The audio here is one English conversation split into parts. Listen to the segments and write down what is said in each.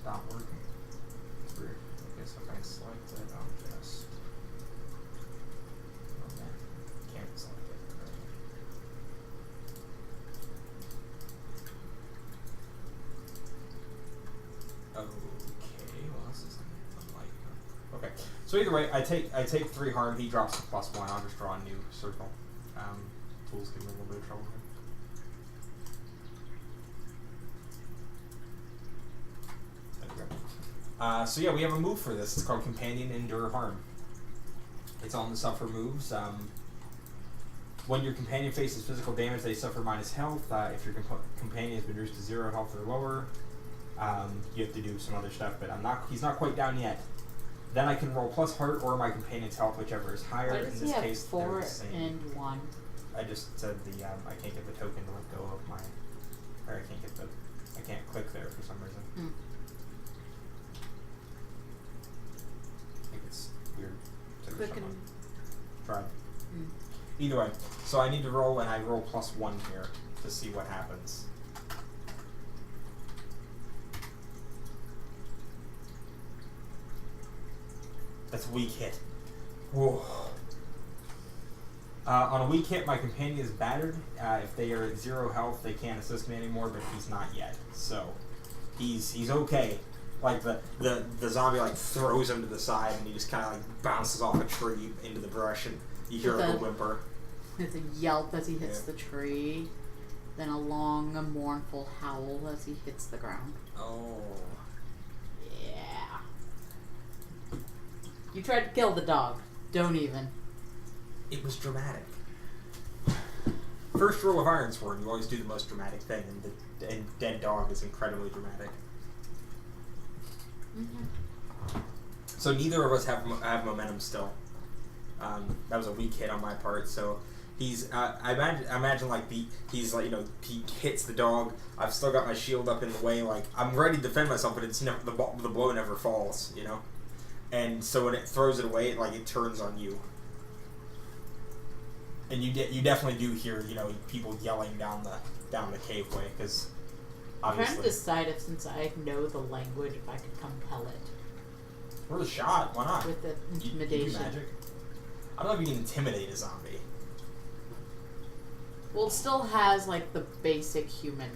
not working. It's weird. I guess if I select it, I'll just... Oh man, can't select it. Okay, well this isn't unlike... Okay, so either way, I take 3 harm, he drops the +1, I'll just draw a new circle. Tools give me a little bit of trouble here. So yeah, we have a move for this. It's called Companion Endure Harm. It's on the suffer moves. When your companion faces physical damage, they suffer -health. If your companion has been reduced to 0 health or lower, you have to do some other stuff. But he's not quite down yet. Then I can roll plus heart or my companion's health, whichever is higher. Why does In this case, 4 they're the same. and 1? I just said I can't get the token to let go of my, or I can't click there for some reason. Hmm. I think it's weird. Click and... Try. Hmm. Either way, so I need to roll, and I roll +1 here to see what happens. That's a weak hit. Whoa. On a weak hit, my companion is battered. If they are at 0 health, they can't assist me anymore, but he's not yet. So, he's okay. Like, the zombie, like, throws him to the side, and he just kind of, like, bounces off a tree into the brush, and you hear a whimper. With a yelp as he hits the tree, then a long, mournful howl as he hits the ground. Oh. Yeah. You tried to kill the dog. Don't even. It was dramatic. First roll of Ironsworn, you always do the most dramatic thing, and dead dog is incredibly dramatic. Mm-hmm. So neither of us have momentum still. That was a weak hit on my part. So he's I imagine like he's like, you know, he hits the dog. I've still got my shield up in the way. Like I'm ready to defend myself, but it's never, the blow never falls. You know, and so when it throws it away, it turns on you. And you definitely do hear, you know, people yelling down the caveway because I'm obviously. trying to decide if, since I know the language, if I could compel it. Worth a shot. Why not? With the intimidation. You do magic. I don't know if you can intimidate a zombie. Well, it still has like the basic human.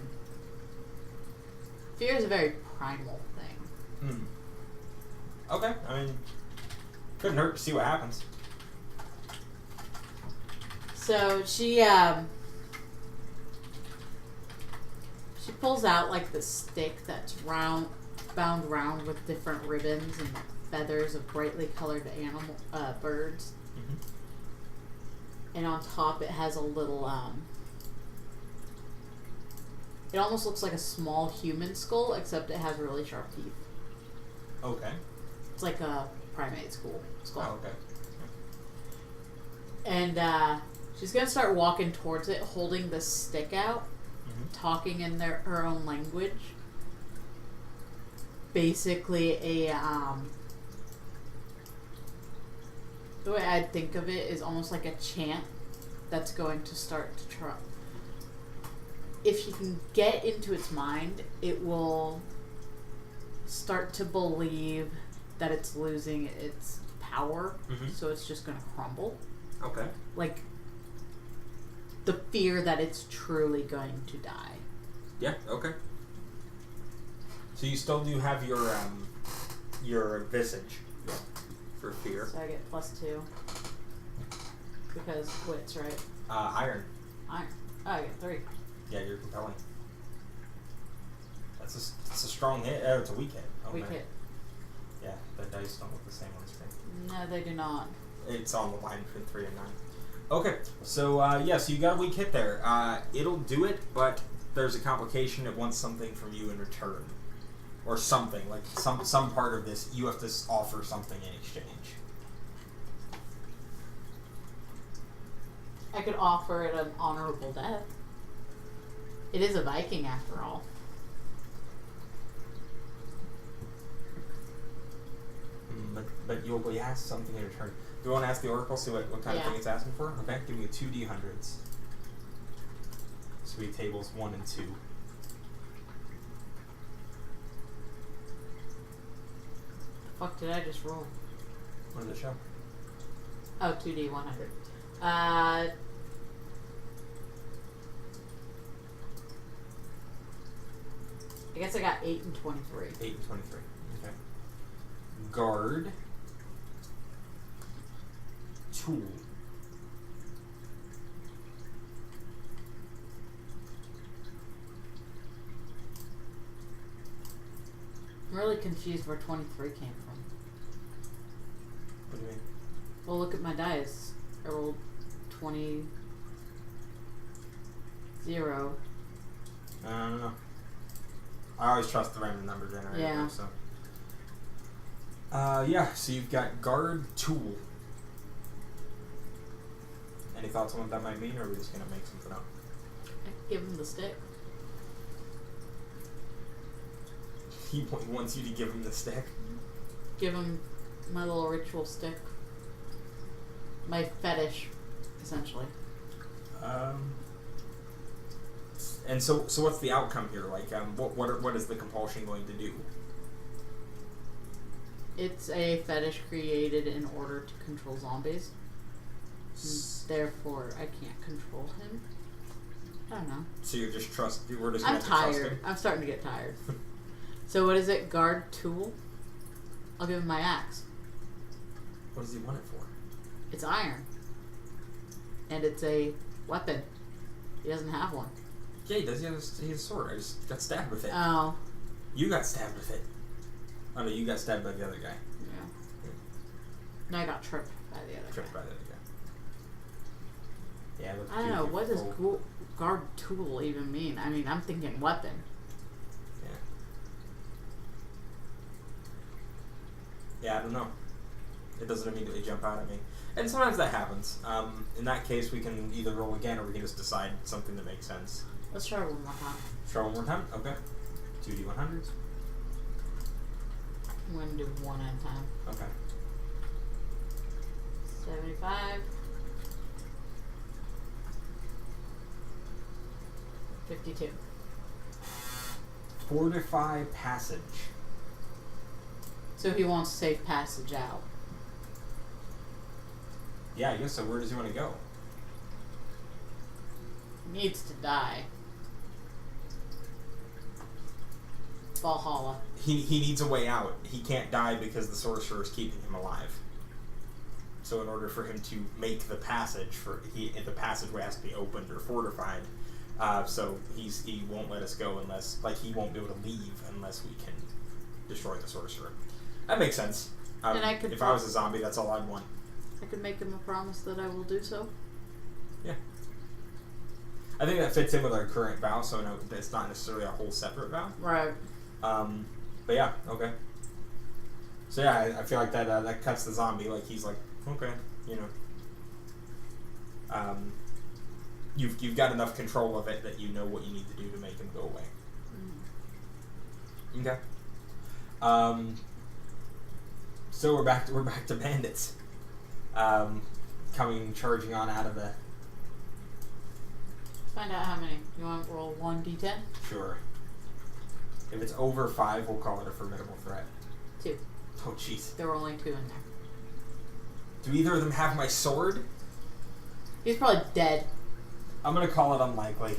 Fear is a very primal thing. Hmm. Okay. I mean, couldn't hurt to see what happens. So she pulls out like the stick that's bound round with different ribbons and feathers of brightly colored birds. Mm-hmm. And on top it has a little it almost looks like a small human skull, except it has really sharp teeth. Okay. It's like a primate skull. Oh, okay. And she's gonna start walking towards it, holding the stick out, talking in her own language. Basically, the way I think of it is almost like a chant that's going to start to try. If she can get into its mind, it will start to believe that it's losing its power, so it's just gonna crumble. Okay. Like the fear that it's truly going to die. Yeah, okay. So you still do have your visage for fear. So I get +2. Because wits, right? Iron. Iron. Oh, I get 3. Yeah, you're compelling. It's a strong hit. It's a weak hit. Oh, Weak man. hit. Yeah, the dice don't look the same on the screen. No, they do not. It's on the line between 3 and 9. Okay, so so you got a weak hit there. It'll do it, but there's a complication. It wants something from you in return, or something like some part of this. You have to offer something in exchange. I could offer it an honorable death. It is a Viking after all. But you'll be asked something in return. Do you want to ask the Oracle, see what kind of thing it's asking for? Okay, give me 2 D100s. So we tables 1 and 2. fuck did I just roll? What did it show? Oh, 2D 100. I guess I got 8 and 23. 8 and 23. Okay. Guard. Tool. I'm really confused where 23 came from. What do you mean? Well, look at my dice. I rolled 20. 0. I don't know. I always trust the random number generator. Yeah. So. Yeah. So you've got guard tool. Any thoughts on what that might mean, or are we just gonna make something up? I could give him the stick. He wants you to give him the stick. Give him my little ritual stick. My fetish, essentially. And so what's the outcome here? Like, what is the compulsion going to do? It's a fetish created in order to control zombies. Therefore, I can't control him. I don't know. So you're just we're just. I'm gonna have to trust tired. him? I'm starting to get tired. So what is it? Guard tool? I'll give him my axe. What does he want it for? It's iron. And it's a weapon. He doesn't have one. Yeah, he does. He has a sword. I just got stabbed with it. Oh. You got stabbed with it. Oh no, you got stabbed by the other guy. Yeah. No, I got tripped by the other Tripped guy. by the other guy. Yeah, look, I don't know. What does guard tool even mean? I mean, I'm thinking weapon. Yeah. Yeah, I don't know. It doesn't immediately jump out at me. And sometimes that happens. In that case, we can either roll again or we can just decide something that makes sense. Let's try one more time. Try one more time? Okay. 2D100s. I'm going to do one at a time. Okay. 75. 52. Fortify passage. So he wants safe passage out. Yeah, I guess so. Where does he want to go? He needs to die. Valhalla. He needs a way out. He can't die because the sorcerer is keeping him alive. So in order for him to make the passage, the passageway has to be opened or fortified. So he won't let us go unless, he won't be able to leave unless we can destroy the sorcerer. That makes sense. And if I was a zombie, that's all I'd want. I could make him a promise that I will do so. Yeah. I think that fits in with our current vow, so no, it's not necessarily a whole separate vow. Right. But yeah, okay. So yeah, I feel like that cuts the zombie. Like he's like, okay, you've got enough control of it that you know what you need to do to make him go away. Mm. Okay. So we're back to bandits. Coming charging on out of the. Find out how many. You want to roll 1d10? Sure. If it's over 5, we'll call it a formidable threat. 2. Oh, jeez. There were only 2 in there. Do either of them have my sword? He's probably dead. I'm gonna call it unlikely.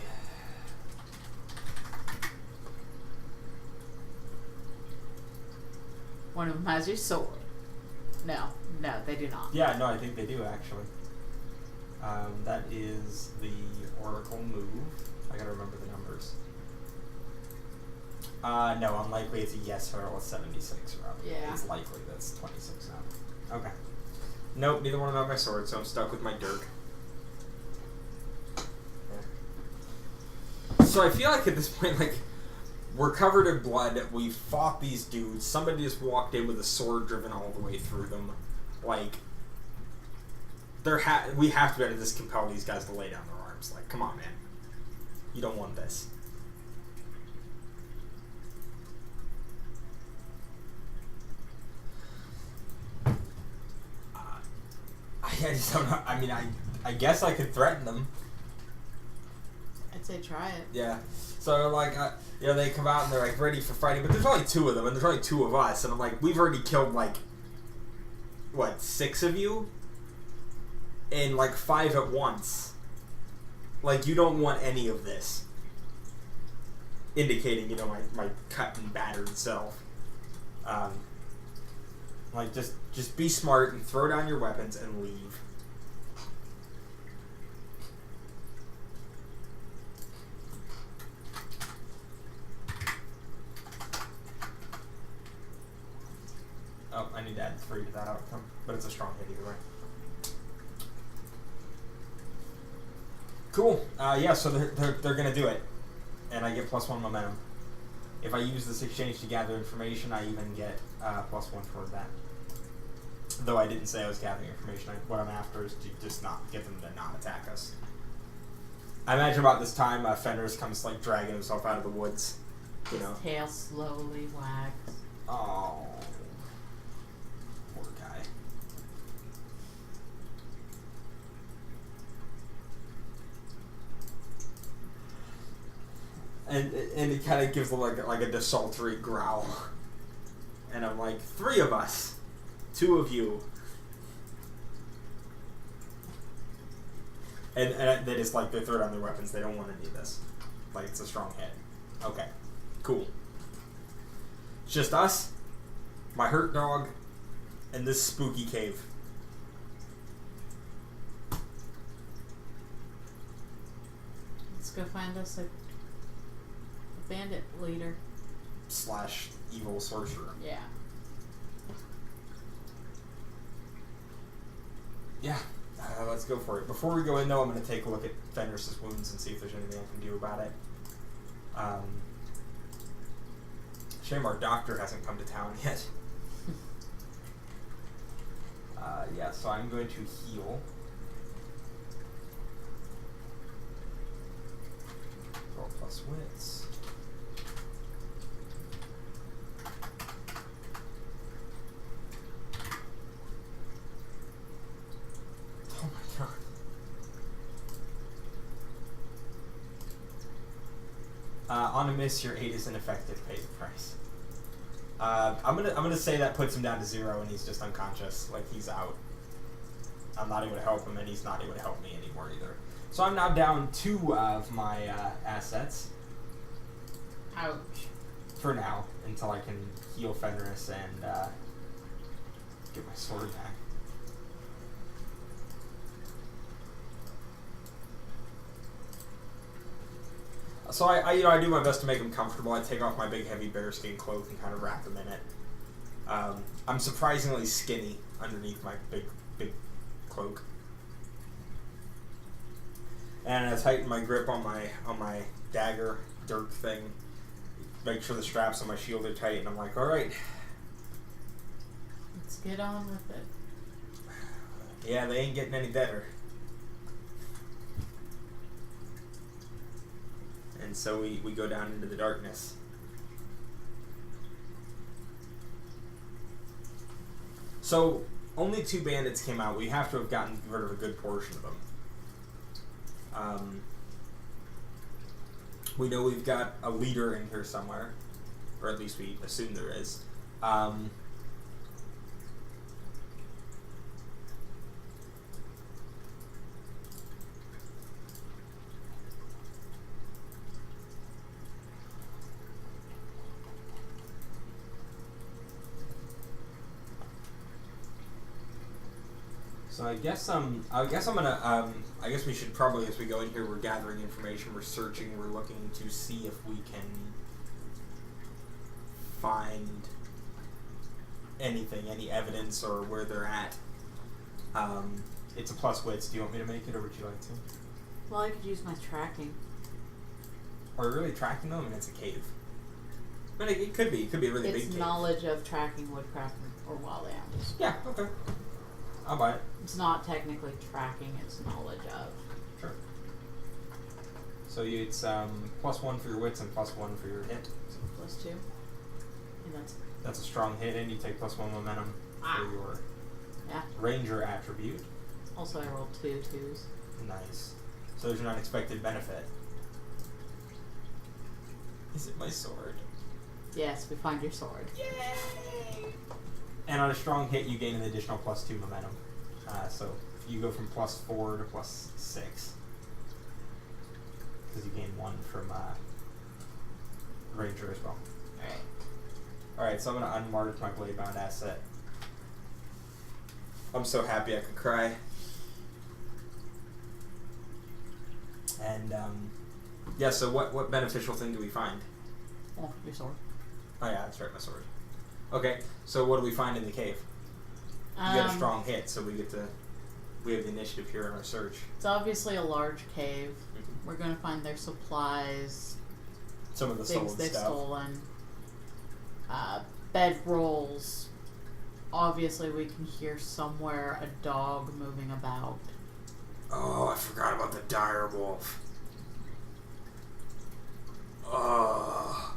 One of them has your sword. No, they do not. Yeah, no, I think they do actually. That is the Oracle move. I gotta remember the numbers. No, unlikely it's a yes roll, a 76 roll. Yeah. It's likely that's 26 now. Okay. Nope, neither one of them have my sword, so I'm stuck with my dirk. Yeah. So I feel like at this point, we're covered in blood, we fought these dudes, somebody just walked in with a sword driven all the way through them. We have to be able to just compel these guys to lay down their arms. Come on, man. You don't want this. I just don't know. I mean, I guess I could threaten them. It's say try it. Yeah. So, like, they come out and they're, like, ready for fighting. But there's only 2 of them, and there's only 2 of us. And I'm like, we've already killed, like, what, 6 of you? And, like, 5 at once. Like, you don't want any of this. Indicating, my cut and battered self. Like, just be smart and throw down your weapons and leave. Oh, I need to add 3 to that outcome, but it's a strong hit either way. Cool. Yeah, so they're gonna do it, and I get +1 momentum. If I use this exchange to gather information, I even get +1 toward that. Though I didn't say I was gathering information. What I'm after is to just not get them to not attack us. I imagine about this time, Fenris comes like dragging himself out of the woods. His tail slowly wags. Oh, poor guy. And it kind of gives like a desultory growl. And I'm like, 3 of us. 2 of you. And they just like, they throw down their weapons. They don't want to do this. Like, it's a strong hit. Okay. Cool. It's just us, my hurt dog, and this spooky cave. Let's go find us a bandit leader. / evil sorcerer. Yeah. Yeah, let's go for it. Before we go in, though, I'm going to take a look at Fenris's wounds and see if there's anything I can do about it. Shame our doctor hasn't come to town yet. Yeah, so I'm going to heal. 12 plus wits. Oh my god. On a miss, your 8 is ineffective. Pay the price. I'm gonna say that puts him down to 0, and he's just unconscious. Like, he's out. I'm not able to help him, and he's not able to help me anymore either. So I'm now down 2 of my assets. Ouch. For now, until I can heal Fenris and get my sword back. So I do my best to make him comfortable. I take off my big heavy bearskin cloak and kind of wrap him in it. I'm surprisingly skinny underneath my big cloak. And I tighten my grip on my dagger dirk thing. Make sure the straps on my shield are tight, and I'm like, all right. Let's get on with it. Yeah, they ain't getting any better. And so we go down into the darkness. So, only 2 bandits came out. We have to have gotten rid of a good portion of them. We know we've got a leader in here somewhere. Or at least we assume there is. So I guess I'm gonna I guess we should probably, as we go in here, we're gathering information, we're searching, we're looking to see if we can find anything, any evidence or where they're at. It's a plus wits. Do you want me to make it, or would you like to? Well, I could use my tracking. Are we really tracking them? I mean, it's a cave. But it could be. It could be a really big cave. It's knowledge of tracking woodcraft or wild animals. Yeah. Okay. I'll buy it. It's not technically tracking, it's knowledge of. Sure. So it's +1 for your wits and +1 for your hit. So +2. And that's a strong hit, and you take +1 momentum for your ranger attribute. Also, I rolled 2 2s. Nice. So there's an unexpected benefit. Is it my sword? Yes, we find your sword. Yay! And on a strong hit, you gain an additional +2 momentum. So you go from +4 to +6. Because you gain 1 from Ranger as well. Alright. Alright, so I'm going to unmark my blade bound asset. I'm so happy I could cry. And, yeah, so what beneficial thing do we find? Oh, your sword. Oh yeah, that's right, my sword. Okay, so what do we find in the cave? You got a strong hit, so we have the initiative here in our search. It's obviously a large cave. Mm-hmm. We're going to find their supplies. Some of the things stolen they've stuff. stolen. Bed rolls. Obviously, we can hear somewhere a dog moving about. Oh, I forgot about the dire wolf. Oh.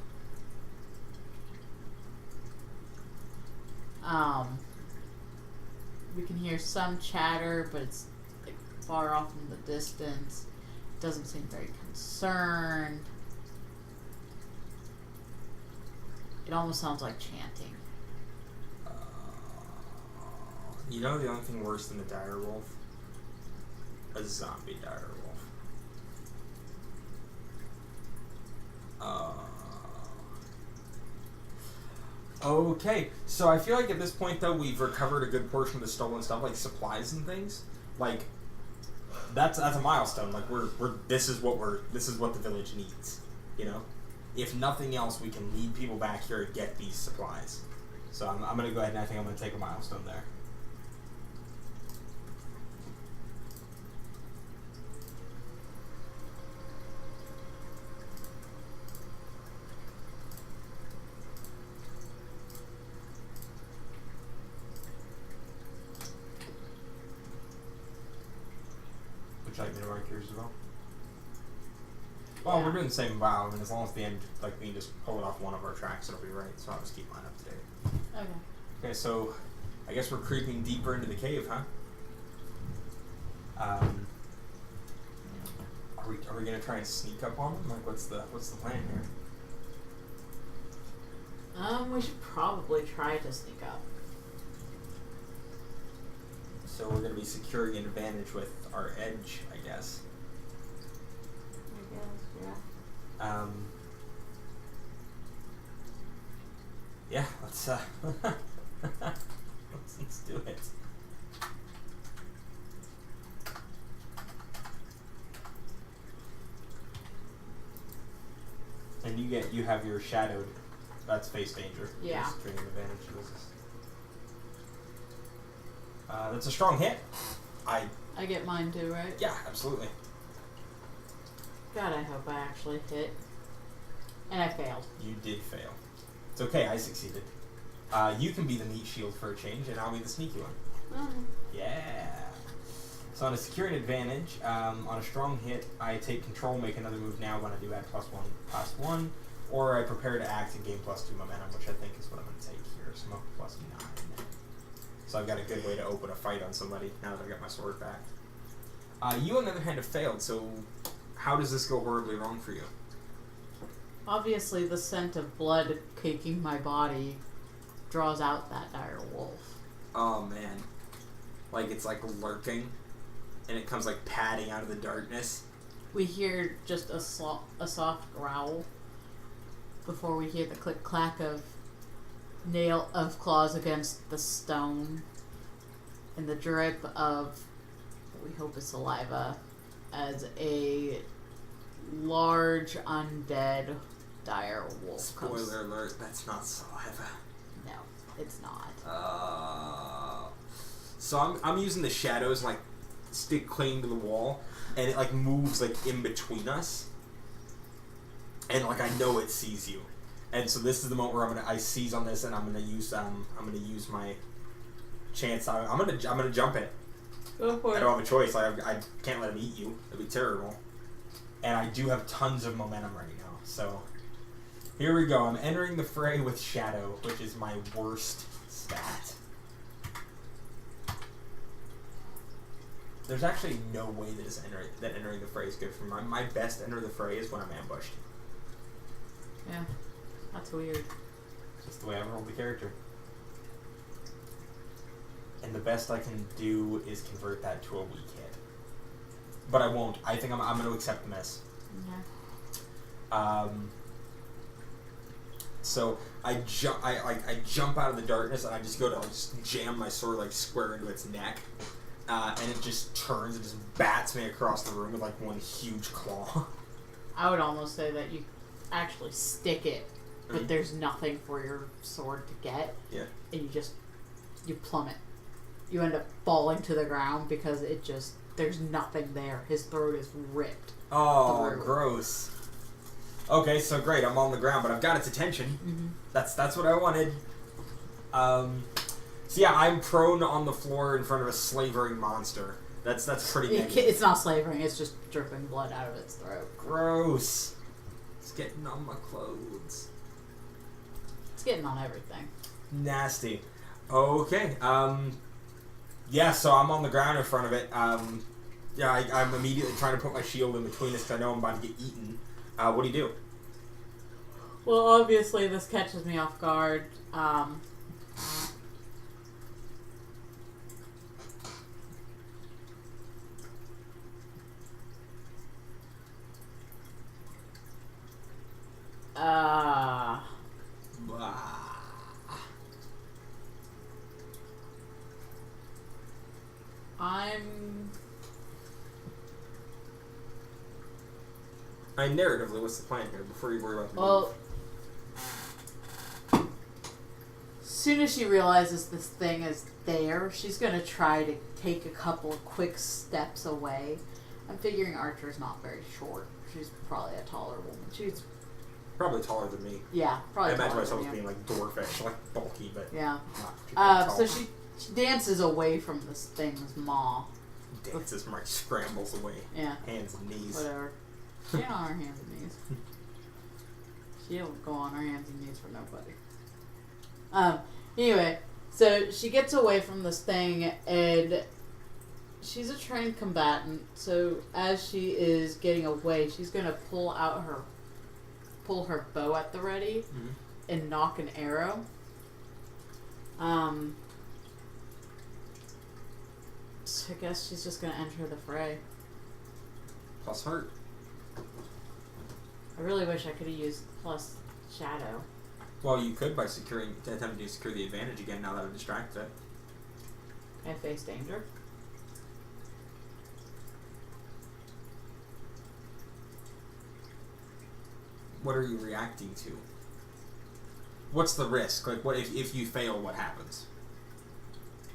We can hear some chatter, but it's like far off in the distance. Doesn't seem very concerned. It almost sounds like chanting. You know the only thing worse than a dire wolf? A zombie dire wolf. Okay, so I feel like at this point though we've recovered a good portion of the stolen stuff, like supplies and things. Like that's a milestone. Like this is what the village needs. You know, if nothing else, we can lead people back here to get these supplies. So I'm gonna go ahead and I think I'm gonna take a milestone there. Would you like me to mark yours as well? Well, Yeah. we're doing the same vow. I mean, as long as the end, like, we can just pull it off one of our tracks, it'll be right. So I'll just keep mine up to date. Okay. Okay, so I guess we're creeping deeper into the cave, huh? Are we gonna try and sneak up on them? Like, what's the plan here? We should probably try to sneak up. So we're gonna be securing an advantage with our edge, I guess. I guess, yeah. Yeah, let's let's do it. And you have your shadowed. That's face danger. Yeah. Just training advantage uses. That's a strong hit. I get mine too, right? Yeah, absolutely. God, I hope I actually hit. And I failed. You did fail. It's okay, I succeeded. You can be the meat shield for a change, and I'll be the sneaky one. Mm. Yeah. So on a securing advantage, on a strong hit, I take control, make another move now when I do add +1/+1, or I prepare to act and gain +2 momentum, which I think is what I'm going to take here. So I'm up to +9. So I've got a good way to open a fight on somebody now that I've got my sword back. You, on the other hand, have failed, so how does this go horribly wrong for you? Obviously, the scent of blood caking my body draws out that dire wolf. Oh, man. Like, it's like lurking, and it comes like padding out of the darkness. We hear just a soft growl before we hear the click-clack of claws against the stone and the drip of, we hope it's saliva, as a large undead dire wolf Spoiler alert, that's not saliva. No, it's not. So I'm using the shadows like stick clinging to the wall, and it like moves like in between us, and like I know it sees you, and so this is the moment where I seize on this, and I'm gonna use my chance. I'm gonna jump it. Go for I it. don't have a choice. I can't let him eat you. That'd be terrible. And I do have tons of momentum right now, so here we go. I'm entering the fray with Shadow, which is my worst stat. There's actually no way that entering the fray is good for me. My best enter the fray is when I'm ambushed. Yeah, that's weird. Just the way I rolled the character. And the best I can do is convert that to a weak hit. But I won't. I think I'm going to accept the miss. Okay. So I jump out of the darkness and I just go to just jam my sword like square into its neck, and it just turns and just bats me across the room with like one huge claw. I would almost say that you actually stick it, but Mm-hmm. there's nothing for your sword to get. Yeah. And you plummet. You end up falling to the ground because there's nothing there. His throat is ripped. Oh, through. gross. Okay, so great. I'm on the ground, but I've got its attention. Mm-hmm. That's what I wanted. So yeah, I'm prone on the floor in front of a slavering monster. That's pretty negative. It's not slavering. It's just dripping blood out of its throat. Gross. It's getting on my clothes. It's getting on everything. Nasty. Okay. Yeah, so I'm on the ground in front of it. Yeah, I'm immediately trying to put my shield in between us because I know I'm about to get eaten. What do you do? Well, obviously this catches me off guard. Narratively, what's the plan here before you worry about the Well, as soon as she realizes this thing is there, she's going to try to take a couple of quick steps away. I'm figuring Archer's not very short. She's probably a taller woman. She's probably taller than me. Yeah, probably I imagine taller myself than as you. being like dwarfish, like bulky, but Yeah. not particularly tall. So she dances away from this thing's maw. Dances, Mark scrambles away. Yeah. Hands and knees. Whatever. She ain't on her hands and knees. She don't go on her hands and knees for nobody. Anyway, so she gets away from this thing, and she's a trained combatant, so as she is getting away, she's gonna pull her bow at the ready and knock an arrow. So I guess she's just gonna enter the fray. Plus hurt. I really wish I could have used plus shadow. Well, you could by attempting to secure the advantage again now that I've distracted it. Can I face danger? What are you reacting to? What's the risk? Like, what if you fail? What happens?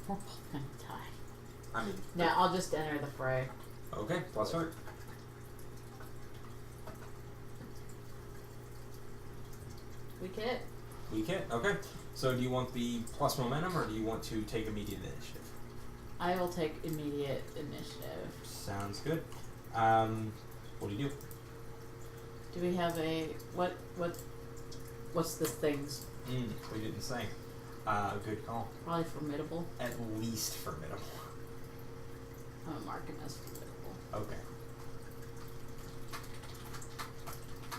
We're both gonna die. I mean, Yeah, I'll just enter the fray. okay, plus hurt. We hit. We can't. Okay. So, do you want the plus momentum, or do you want to take immediate initiative? I will take immediate initiative. Sounds good. What do you do? Do we have a what's this thing's? We didn't say. Good call. Probably formidable. At least formidable. I'm gonna mark him as formidable. Okay.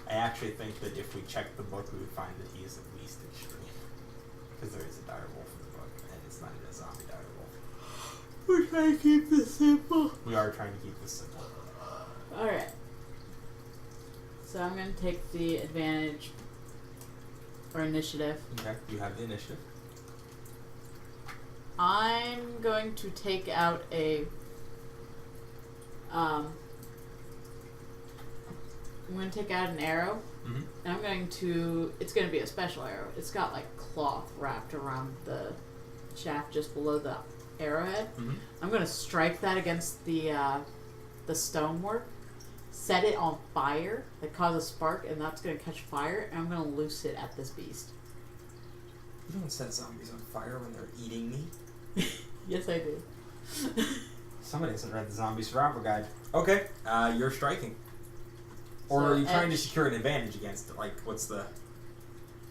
I actually think that if we check the book, we would find that he is at least extreme. Because there is a direwolf in the book, and it's not a zombie direwolf. We're trying to keep this simple. We are trying to keep this simple. Alright. So I'm gonna take the advantage or initiative. Okay, you have the initiative. I'm going to take out I'm going to take out an arrow, and it's going to be a special arrow. It's got like cloth wrapped around the shaft just below the arrowhead. I'm going to strike that against the stonework, set it on fire, that cause a spark, and that's going to catch fire, and I'm going to loose it at this beast. You don't set zombies on fire when they're eating me. Yes, I do. Somebody hasn't read the Zombie Survival Guide. Okay, you're striking. Or are you trying to secure an advantage against it? Like, what's the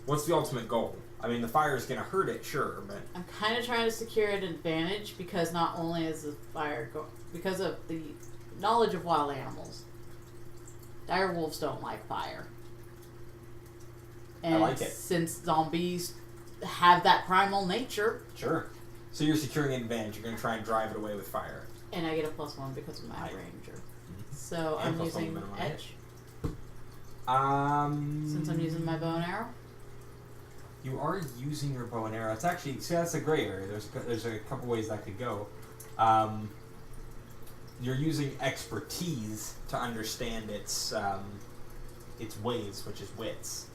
ultimate goal? I mean, the fire is going to hurt it, sure, but... I'm kind of trying to secure an advantage because not only is the fire... because of the knowledge of wild animals, dire wolves don't like fire. And I like it. Since zombies have that primal nature. Sure. So you're securing an advantage. You're going to try and drive it away with fire. And I get a +1 because of my ranger. Mm-hmm. So And I'm using edge. Since I'm using my bow and arrow. You are using your bow and arrow. It's actually, see, that's a gray area. There's a couple ways that could go. You're using expertise to understand its ways, which is wits.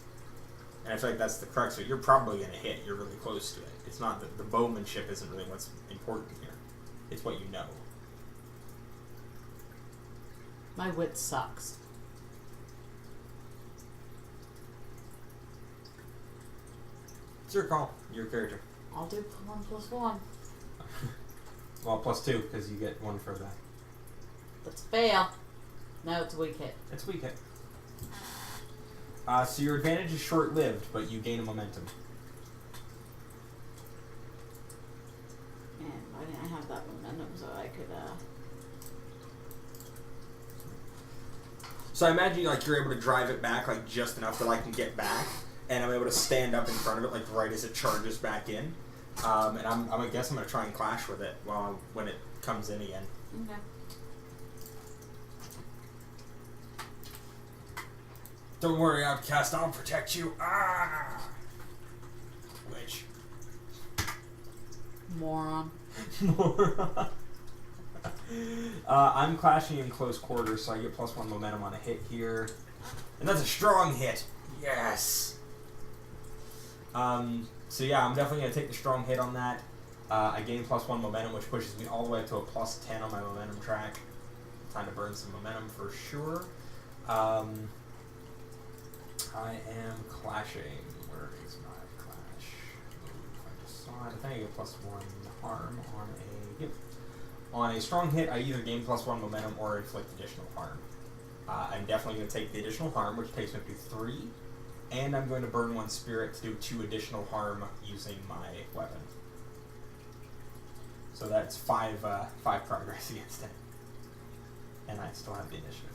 And I feel like that's the crux of it. You're probably going to hit. You're really close to it. It's not that the bowmanship isn't really what's important here. It's what you know. My wit sucks. It's your call. Your character. I'll do 1+1. Well, +2, because you get 1 for that. Let's fail. No, it's a weak hit. It's a weak hit. So your advantage is short-lived, but you gain a momentum. And why didn't I have that momentum so I could, So I imagine like you're able to drive it back like just enough that I can get back, and I'm able to stand up in front of it like right as it charges back in. And I guess I'm gonna try and clash with it when it comes in again. Okay. Don't worry, Outcast. I'll protect you. Ah. Witch. Moron. Moron. I'm clashing in close quarters, so I get +1 momentum on a hit here, and that's a strong hit. Yes. So yeah, I'm definitely gonna take the strong hit on that. I gain +1 momentum, which pushes me all the way up to a +10 on my momentum track. Time to burn some momentum for sure. I am clashing. Where is my clash? I just saw it. I think I get +1 harm on a. Yep. On a strong hit, I either gain +1 momentum or inflict additional harm. I'm definitely going to take the additional harm, which takes me up to 3, and I'm going to burn 1 spirit to do 2 additional harm using my weapon. So that's 5 progress against it, and I still have the initiative.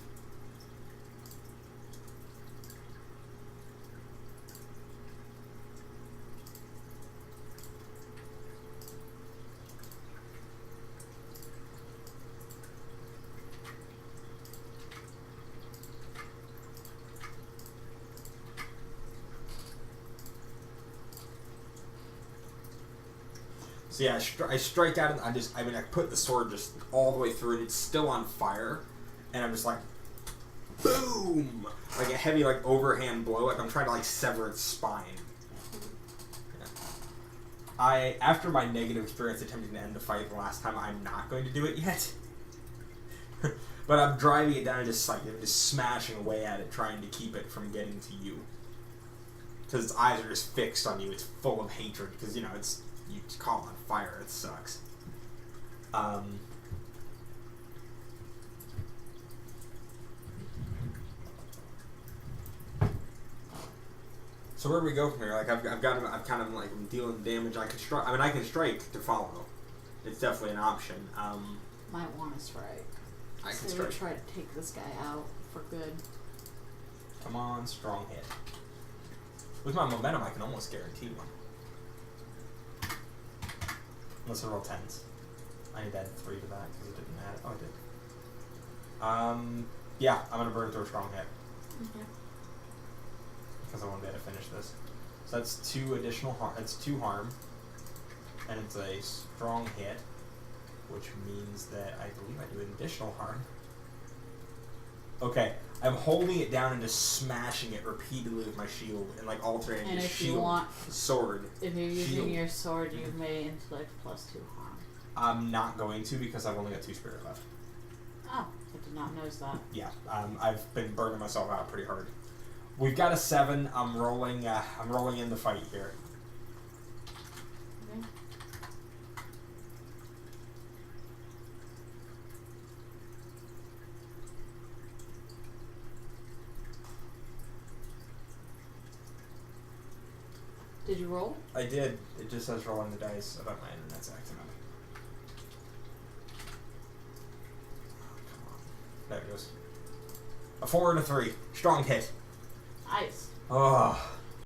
So yeah, I strike out and I put the sword just all the way through it. It's still on fire, and I'm just like, boom, like a heavy like overhand blow, like I'm trying to like sever its spine. Yeah. After my negative experience attempting to end the fight the last time, I'm not going to do it yet. But I'm driving it down and just smashing away at it, trying to keep it from getting to you. Because its eyes are just fixed on you. It's full of hatred because you call on fire. It sucks. So where do we go from here? Like I'm dealing damage. I can strike to follow. It's definitely an option. Might want to strike. I can So strike. try to take this guy out for good. Come on, strong hit. With my momentum, I can almost guarantee one. Unless I roll 10s. I need to add 3 to that because it didn't add it. Oh, it did. Yeah, I'm gonna burn through a strong hit. Okay. Because I want to be able to finish this. So that's 2 additional harm. It's 2 harm, and it's a strong hit, which means that I believe I do an additional harm. Okay, I'm holding it down and just smashing it repeatedly with my shield, and like alternating And the if shield, you want, sword. if you're using shield. your sword, you may inflict +2 harm. I'm not going to because I've only got 2 spirit left. Oh, I did not notice that. Yeah, I've been burning myself out pretty hard. We've got a 7. I'm rolling in the fight here. Okay. Did you roll? I did. It just says rolling the dice. I bet my internet's acting up. Oh, come on. There it goes. A 4 and a 3. Strong hit. Nice. Oh.